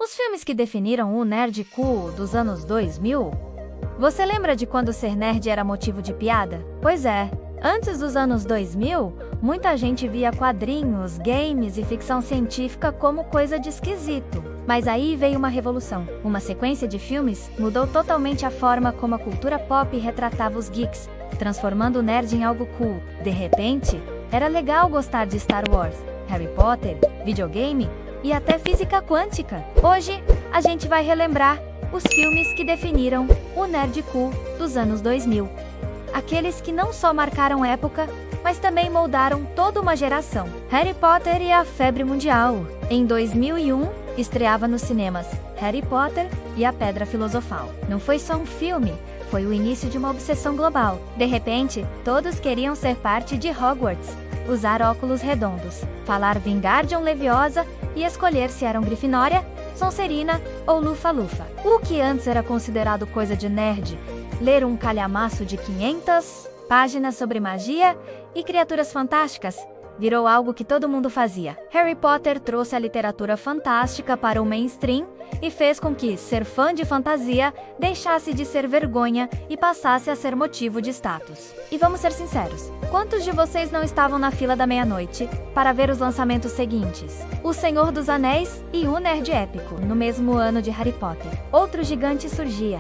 Os filmes que definiram o nerd cool dos anos 2000? Você lembra de quando ser nerd era motivo de piada? Pois é, antes dos anos 2000, muita gente via quadrinhos, games e ficção científica como coisa de esquisito. Mas aí veio uma revolução. Uma sequência de filmes mudou totalmente a forma como a cultura pop retratava os geeks, transformando o nerd em algo cool. De repente, era legal gostar de Star Wars, Harry Potter, videogame e até física quântica. Hoje, a gente vai relembrar os filmes que definiram o nerd cool dos anos 2000. Aqueles que não só marcaram época, mas também moldaram toda uma geração. Harry Potter e a febre mundial. Em 2001, estreava nos cinemas Harry Potter e a Pedra Filosofal. Não foi só um filme, foi o início de uma obsessão global. De repente, todos queriam ser parte de Hogwarts, usar óculos redondos, falar Wingardium Leviosa e escolher se eram Grifinória, Sonserina ou Lufa-Lufa. O que antes era considerado coisa de nerd, ler um calhamaço de 500 páginas sobre magia e criaturas fantásticas, virou algo que todo mundo fazia. Harry Potter trouxe a literatura fantástica para o mainstream e fez com que ser fã de fantasia deixasse de ser vergonha e passasse a ser motivo de status. E vamos ser sinceros, quantos de vocês não estavam na fila da meia-noite para ver os lançamentos seguintes? O Senhor dos Anéis e o Nerd Épico, no mesmo ano de Harry Potter. Outro gigante surgia,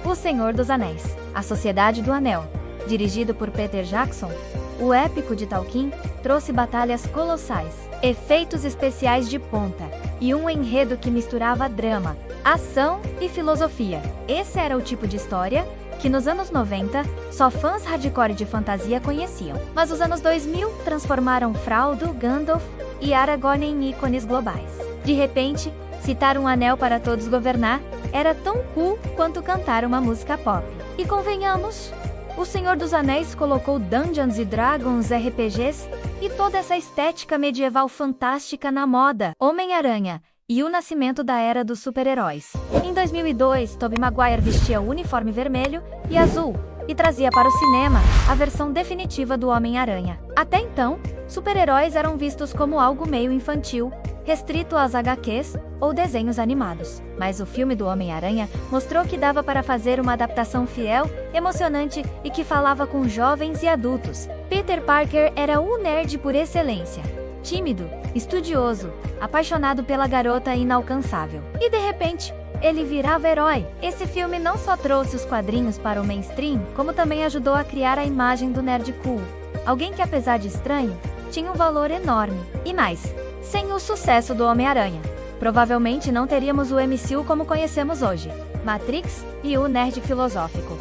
O Senhor dos Anéis, A Sociedade do Anel. Dirigido por Peter Jackson, o épico de Tolkien trouxe batalhas colossais, efeitos especiais de ponta e um enredo que misturava drama, ação e filosofia. Esse era o tipo de história que nos anos 90 só fãs hardcore de fantasia conheciam. Mas os anos 2000 transformaram Frodo, Gandalf e Aragorn em ícones globais. De repente, citar um anel para todos governar era tão cool quanto cantar uma música pop. E convenhamos, O Senhor dos Anéis colocou Dungeons & Dragons, RPGs e toda essa estética medieval fantástica na moda. Homem-Aranha e o nascimento da era dos super-heróis. Em 2002, Tobey Maguire vestia o uniforme vermelho e azul e trazia para o cinema a versão definitiva do Homem-Aranha. Até então, super-heróis eram vistos como algo meio infantil, restrito às HQs ou desenhos animados. Mas o filme do Homem-Aranha mostrou que dava para fazer uma adaptação fiel, emocionante e que falava com jovens e adultos. Peter Parker era o nerd por excelência. Tímido, estudioso, apaixonado pela garota inalcançável. E de repente, ele virava herói. Esse filme não só trouxe os quadrinhos para o mainstream, como também ajudou a criar a imagem do nerd cool. Alguém que, apesar de estranho, tinha um valor enorme. E mais, sem o sucesso do Homem-Aranha, provavelmente não teríamos o MCU como conhecemos hoje. Matrix e o nerd filosófico.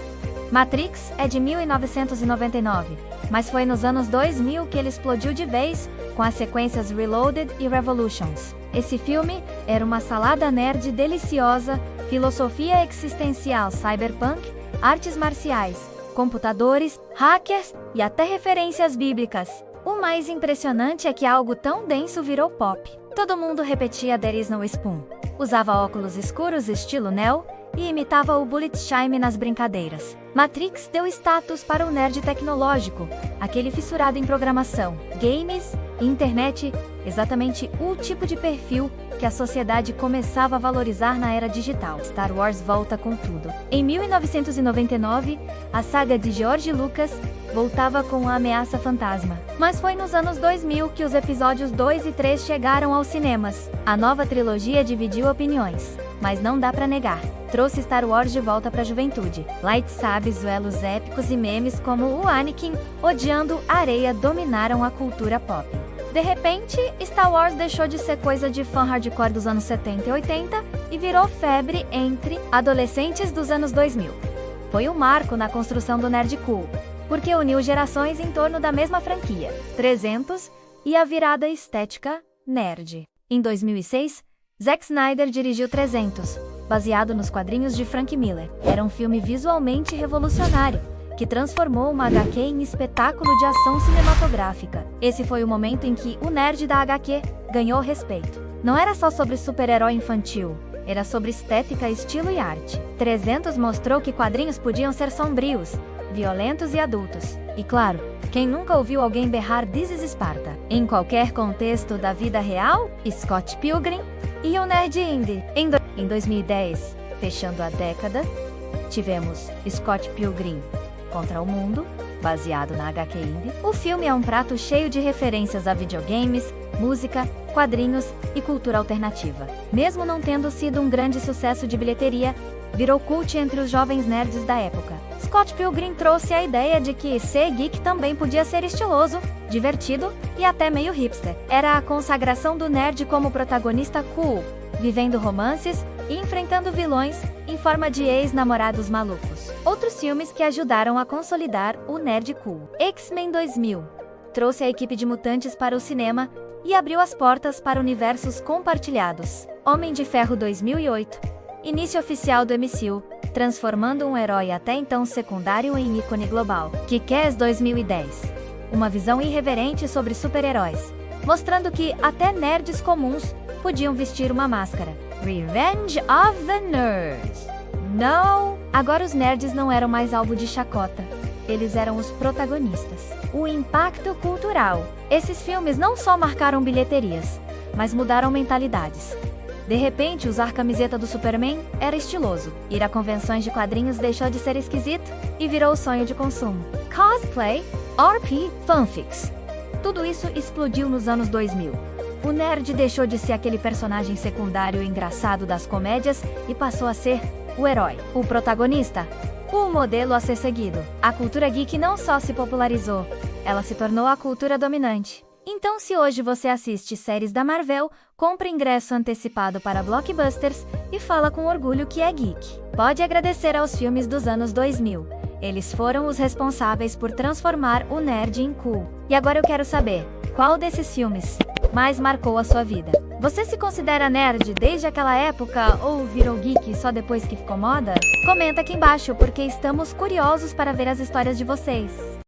Matrix é de 1999, mas foi nos anos 2000 que ele explodiu de vez com as sequências Reloaded e Revolutions. Esse filme era uma salada nerd deliciosa, filosofia existencial cyberpunk, artes marciais, computadores, hackers e até referências bíblicas. O mais impressionante é que algo tão denso virou pop. Todo mundo repetia There is no spoon, usava óculos escuros estilo Neo e imitava o bullet time nas brincadeiras. Matrix deu status para o nerd tecnológico, aquele fissurado em programação, games e internet, exatamente o tipo de perfil que a sociedade começava a valorizar na era digital. Star Wars volta com tudo. Em 1999, a saga de George Lucas voltava com a Ameaça Fantasma. Mas foi nos anos 2000 que os episódios 2 e 3 chegaram aos cinemas. A nova trilogia dividiu opiniões, mas não dá pra negar. Trouxe Star Wars de volta pra juventude. Lightsabers, duelos épicos e memes como o Anakin odiando areia dominaram a cultura pop. De repente, Star Wars deixou de ser coisa de fã hardcore dos anos 70 e 80 e virou febre entre adolescentes dos anos 2000. Foi um marco na construção do nerd cool, porque uniu gerações em torno da mesma franquia, 300, e a virada estética nerd. Em 2006, Zack Snyder dirigiu 300, baseado nos quadrinhos de Frank Miller. Era um filme visualmente revolucionário, que transformou uma HQ em espetáculo de ação cinematográfica. Esse foi o momento em que o nerd da HQ ganhou respeito. Não era só sobre super-herói infantil, era sobre estética, estilo e arte. 300 mostrou que quadrinhos podiam ser sombrios, violentos e adultos. E claro, quem nunca ouviu alguém berrar This is Sparta? Em qualquer contexto da vida real, Scott Pilgrim E o nerd indie? Em 2010, fechando a década, tivemos Scott Pilgrim contra o Mundo, baseado na HQ indie. O filme é um prato cheio de referências a videogames, música, quadrinhos e cultura alternativa. Mesmo não tendo sido um grande sucesso de bilheteria, virou cult entre os jovens nerds da época. Scott Pilgrim trouxe a ideia de que ser geek também podia ser estiloso, divertido e até meio hipster. Era a consagração do nerd como protagonista cool, vivendo romances e enfrentando vilões em forma de ex-namorados malucos. Outros filmes que ajudaram a consolidar o nerd cool. X-Men 2000 trouxe a equipe de mutantes para o cinema e abriu as portas para universos compartilhados. Homem de Ferro 2008, início oficial do MCU, transformando um herói até então secundário em ícone global. Kick-Ass 2010, uma visão irreverente sobre super-heróis, mostrando que até nerds comuns podiam vestir uma máscara. Revenge of the Nerds. Não! Agora os nerds não eram mais alvo de chacota. Eles eram os protagonistas. O impacto cultural. Esses filmes não só marcaram bilheterias, mas mudaram mentalidades. De repente, usar camiseta do Superman era estiloso. Ir a convenções de quadrinhos deixou de ser esquisito e virou sonho de consumo. Cosplay, RP, fanfics. Tudo isso explodiu nos anos 2000. O nerd deixou de ser aquele personagem secundário engraçado das comédias e passou a ser o herói, o protagonista, o modelo a ser seguido. A cultura geek não só se popularizou, ela se tornou a cultura dominante. Então, se hoje você assiste séries da Marvel, compra ingresso antecipado para blockbusters e fala com orgulho que é geek. Pode agradecer aos filmes dos anos 2000. Eles foram os responsáveis por transformar o nerd em cool. E agora eu quero saber, qual desses filmes mais marcou a sua vida? Você se considera nerd desde aquela época ou virou geek só depois que ficou moda? Comenta aqui embaixo porque estamos curiosos para ver as histórias de vocês.